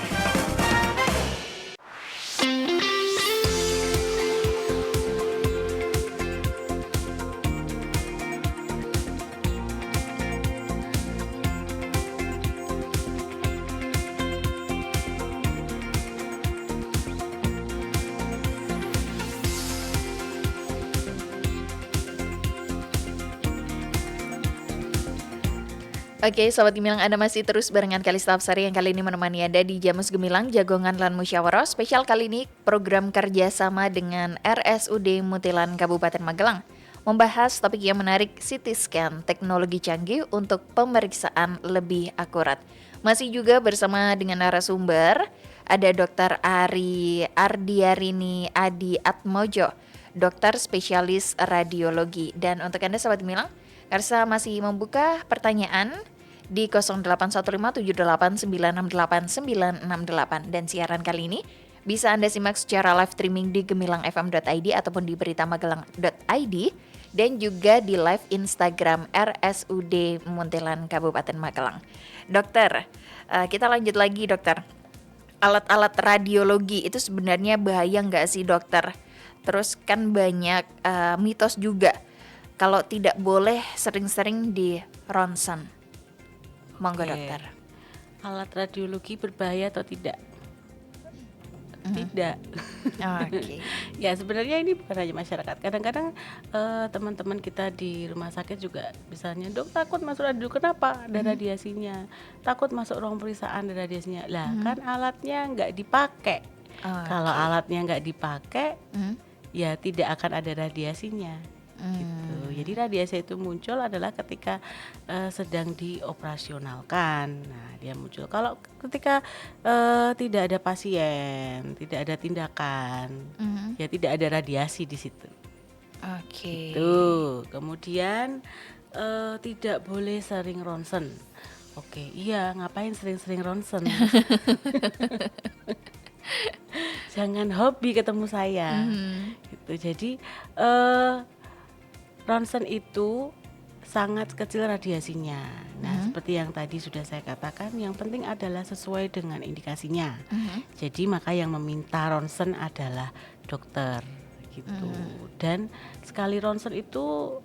Oke, Sobat Gemilang, Anda masih terus barengan Kalista Absari yang kali ini menemani Anda di Jamus Gemilang, Jagongan lan Musyawaroh. Spesial kali ini program kerjasama dengan RSUD Muntilan Kabupaten Magelang membahas topik yang menarik, CT scan, teknologi canggih untuk pemeriksaan lebih akurat. Masih juga bersama dengan narasumber, ada Dr. Ari Ardiarini Adi Atmojo, dokter spesialis radiologi. Dan untuk Anda Sobat Gemilang, Karsa masih membuka pertanyaan di 081578968968 dan siaran kali ini bisa Anda simak secara live streaming di gemilangfm.id ataupun di beritamagelang.id dan juga di live Instagram RSUD Muntilan Kabupaten Magelang. Dokter, kita lanjut lagi dokter. Alat-alat radiologi itu sebenarnya bahaya nggak sih dokter? Terus kan banyak mitos juga. Kalau tidak boleh sering-sering di ronsen. Monggo dokter. Alat radiologi berbahaya atau tidak? Tidak. Oke. Ya sebenarnya ini bukan hanya masyarakat. Kadang-kadang teman-teman kita di rumah sakit juga misalnya, dok takut masuk radio, kenapa? Ada radiasinya. Takut masuk ruang pemeriksaan ada radiasinya. Lah kan alatnya nggak dipakai. Kalau alatnya nggak dipakai, ya tidak akan ada radiasinya. Gitu Jadi radiasi itu muncul adalah ketika sedang dioperasionalkan. Nah, dia muncul. Kalau ketika tidak ada pasien, tidak ada tindakan, ya tidak ada radiasi di situ. Oke. Tuh, kemudian tidak boleh sering ronsen. Oke, iya, ngapain sering-sering ronsen? Jangan hobi ketemu saya. Gitu. Jadi ronsen itu sangat kecil radiasinya. Nah, seperti yang tadi sudah saya katakan, yang penting adalah sesuai dengan indikasinya. Jadi maka yang meminta ronsen adalah dokter. Gitu. Dan sekali ronsen itu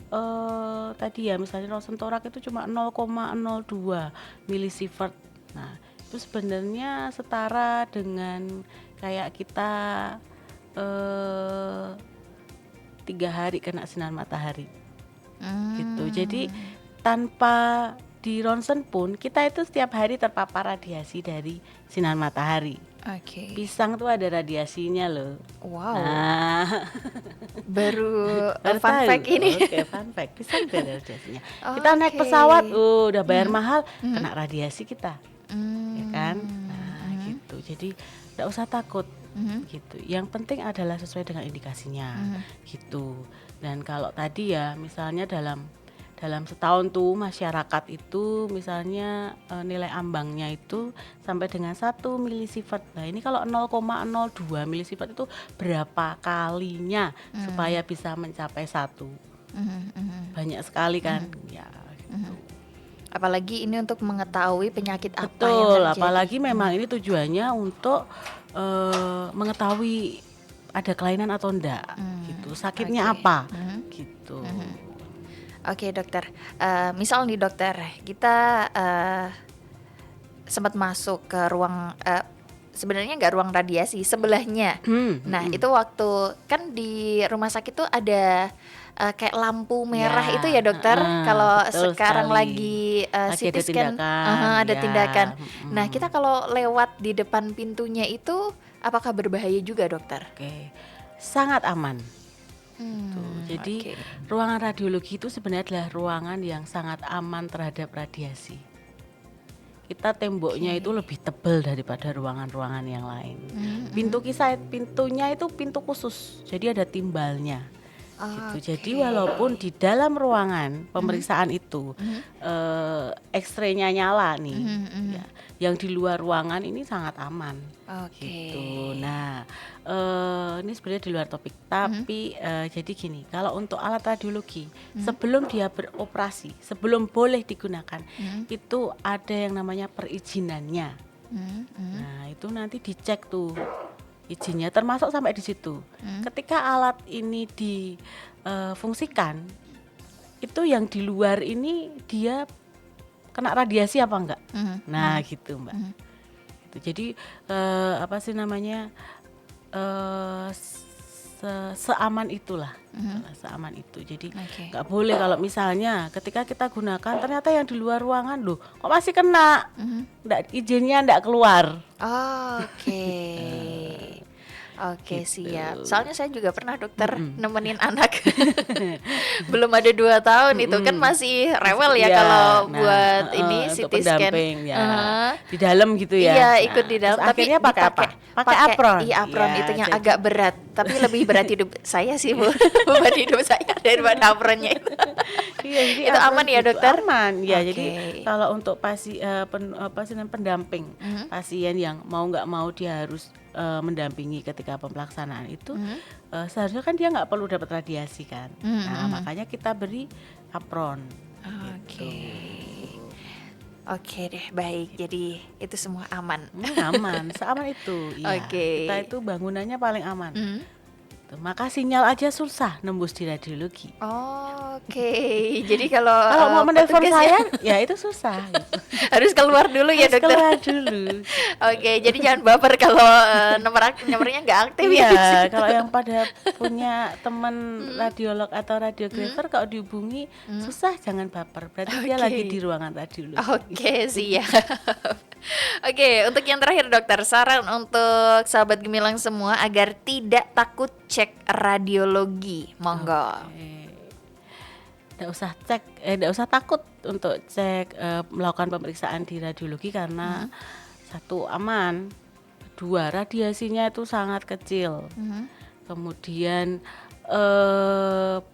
tadi ya, misalnya ronsen torak itu cuma 0,02 milisievert. Nah, itu sebenarnya setara dengan kayak kita 3 hari kena sinar matahari. Gitu. Jadi tanpa di ronsen pun kita itu setiap hari terpapar radiasi dari sinar matahari. Oke. Pisang tuh ada radiasinya loh. Wow. Nah, baru baru fun tahu. fact ini. Oke, fun fact. Pisang tuh ada radiasinya. Kita naik pesawat, udah bayar mahal, kena radiasi kita, ya kan? Nah, gitu. Jadi nggak usah takut, gitu. Yang penting adalah sesuai dengan indikasinya, gitu. Dan kalau tadi ya, misalnya dalam setahun tuh masyarakat itu misalnya nilai ambangnya itu sampai dengan 1 milisievert. Nah, ini kalau 0,02 milisievert itu berapa kalinya supaya bisa mencapai 1? Banyak sekali kan? Ya, gitu. Apalagi ini untuk mengetahui penyakit apa yang Betul, terjadi. apalagi memang ini tujuannya untuk mengetahui ada kelainan atau enggak, gitu. Sakitnya apa, gitu. Oke dokter, misal nih dokter, kita sempat masuk ke ruang, sebenarnya nggak ruang radiasi, sebelahnya. Nah itu waktu kan di rumah sakit tuh ada kayak lampu merah itu ya dokter. Kalau sekarang sekali. lagi Lagi CT ada scan, tindakan, ada ya. tindakan. Nah kita kalau lewat di depan pintunya itu apakah berbahaya juga dokter? Oke, sangat aman. Jadi ruangan radiologi itu sebenarnya adalah ruangan yang sangat aman terhadap radiasi. Kita temboknya itu lebih tebal daripada ruangan-ruangan yang lain. Pintunya itu pintu khusus, jadi ada timbalnya. Gitu. Jadi walaupun di dalam ruangan pemeriksaan itu X-ray-nya nyala nih, ya, yang di luar ruangan ini sangat aman. Gitu. Nah, ini sebenarnya di luar topik, tapi jadi gini, kalau untuk alat radiologi sebelum dia beroperasi, sebelum boleh digunakan, itu ada yang namanya perizinannya. Nah, itu nanti dicek tuh izinnya, termasuk sampai di situ. Ketika alat ini difungsikan, itu yang di luar ini dia kena radiasi apa enggak? Nah, gitu Mbak. Jadi apa sih namanya, seaman itulah, seaman itu. Jadi nggak boleh kalau misalnya ketika kita gunakan ternyata yang di luar ruangan loh kok masih kena, izinnya nggak keluar. Oke, siap. Soalnya saya juga pernah dokter nemenin anak belum ada 2 tahun itu kan masih rewel ya, kalau buat ini CT scan. Di dalam gitu ya. Iya, ikut di dalam. Terus Tapi akhirnya pakai apa? Pakai apron. Iya, apron itu yang jadi- agak berat, tapi lebih berat hidup saya sih Bu. Beban hidup saya daripada apronnya itu. Iya, jadi Itu apron aman ya gitu, dokter? Aman ya. Oke. Jadi kalau untuk pendamping pasien yang mau nggak mau dia harus mendampingi ketika pempelaksanaan itu, seharusnya kan dia nggak perlu dapat radiasi kan. Nah, makanya kita beri apron. Oke deh, baik. Jadi itu semua aman. Aman, seaman itu. Iya. Oke. Kita itu bangunannya paling aman. Tuh, maka sinyal aja susah nembus di radiologi. Jadi kalau mau menelpon petugasnya saya, ya itu susah. Gitu. harus keluar dulu ya Harus dokter. keluar dulu. Jadi jangan baper kalau nomornya nggak aktif ya. Iya, kalau yang pada punya teman radiolog atau radiografer kalau dihubungi susah, jangan baper. Berarti dia lagi di ruangan radiologi. Siap. Oke, untuk yang terakhir dokter, saran untuk sahabat Gemilang semua agar tidak takut cek radiologi, monggo. Tidak usah takut untuk melakukan pemeriksaan di radiologi karena satu aman, dua radiasinya itu sangat kecil, kemudian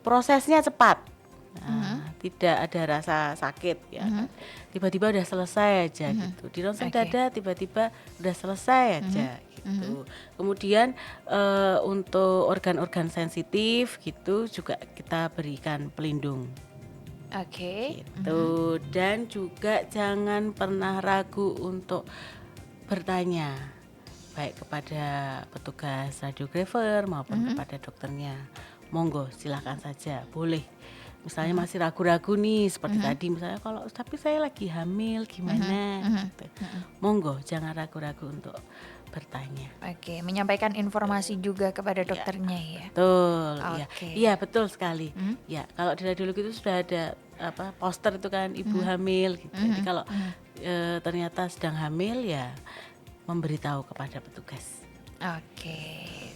prosesnya cepat, tidak ada rasa sakit ya, tiba-tiba udah selesai aja gitu, di ronsen dada tiba-tiba udah selesai aja. Gitu. Kemudian untuk organ-organ sensitif gitu juga kita berikan pelindung. Gitu. Dan juga jangan pernah ragu untuk bertanya baik kepada petugas radiografer maupun kepada dokternya. Monggo silakan saja, boleh. Misalnya masih ragu-ragu nih seperti tadi, misalnya kalau tapi saya lagi hamil gimana gitu. Monggo jangan ragu-ragu untuk bertanya. Menyampaikan informasi juga kepada dokternya ya. Betul, iya betul sekali. Ya, kalau di radiologi itu sudah ada poster itu kan ibu hamil gitu. Jadi kalau ternyata sedang hamil ya memberitahu kepada petugas. Oke,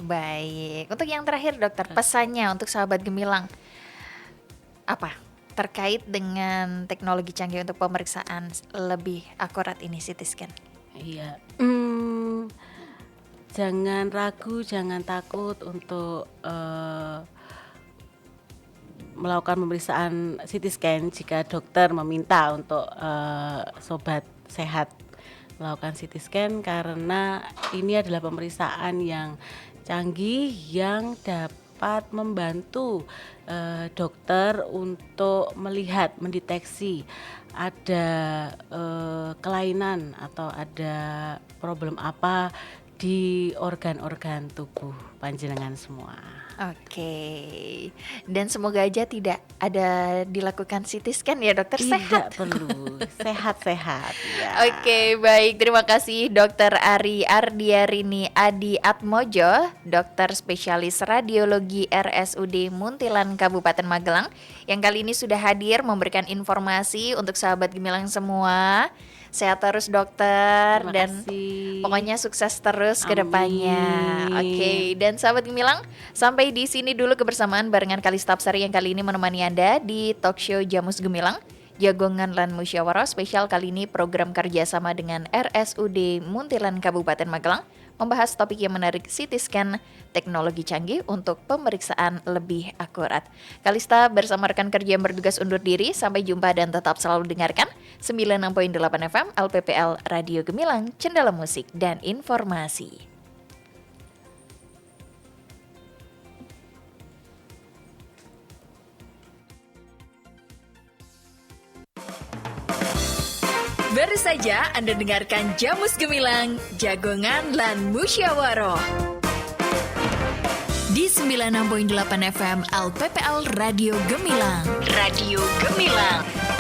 baik. Untuk yang terakhir dokter, pesannya untuk sahabat Gemilang apa terkait dengan teknologi canggih untuk pemeriksaan lebih akurat ini CT scan? Iya, jangan ragu, jangan takut untuk melakukan pemeriksaan CT scan jika dokter meminta untuk sobat sehat melakukan CT scan, karena ini adalah pemeriksaan yang canggih yang dapat membantu dokter untuk melihat, mendeteksi ada kelainan atau ada problem apa di organ-organ tubuh panjenengan semua. Dan semoga aja tidak ada dilakukan CT scan ya dokter, sehat. Tidak perlu, sehat-sehat ya. Baik, terima kasih Dokter Ari Ardiarini Adi Atmojo, dokter spesialis radiologi RSUD Muntilan Kabupaten Magelang, yang kali ini sudah hadir memberikan informasi untuk sahabat Gemilang semua. Sehat terus dokter, dan pokoknya sukses terus ke depannya. Dan sahabat Gemilang, sampai di sini dulu kebersamaan barengan Kalista Absari yang kali ini menemani Anda di talk show Jamus Gemilang, Jagongan lan Musyawarah spesial kali ini program kerjasama dengan RSUD Muntilan Kabupaten Magelang, membahas topik yang menarik CT scan, teknologi canggih untuk pemeriksaan lebih akurat. Kalista bersama rekan kerja yang bertugas undur diri. Sampai jumpa dan tetap selalu dengarkan 96.8 FM LPPL Radio Gemilang, Cendala Musik dan Informasi. Baru saja Anda dengarkan Jamus Gemilang, Jagongan lan Musyawarah di 96.8 FM LPPL Radio Gemilang. Radio Gemilang.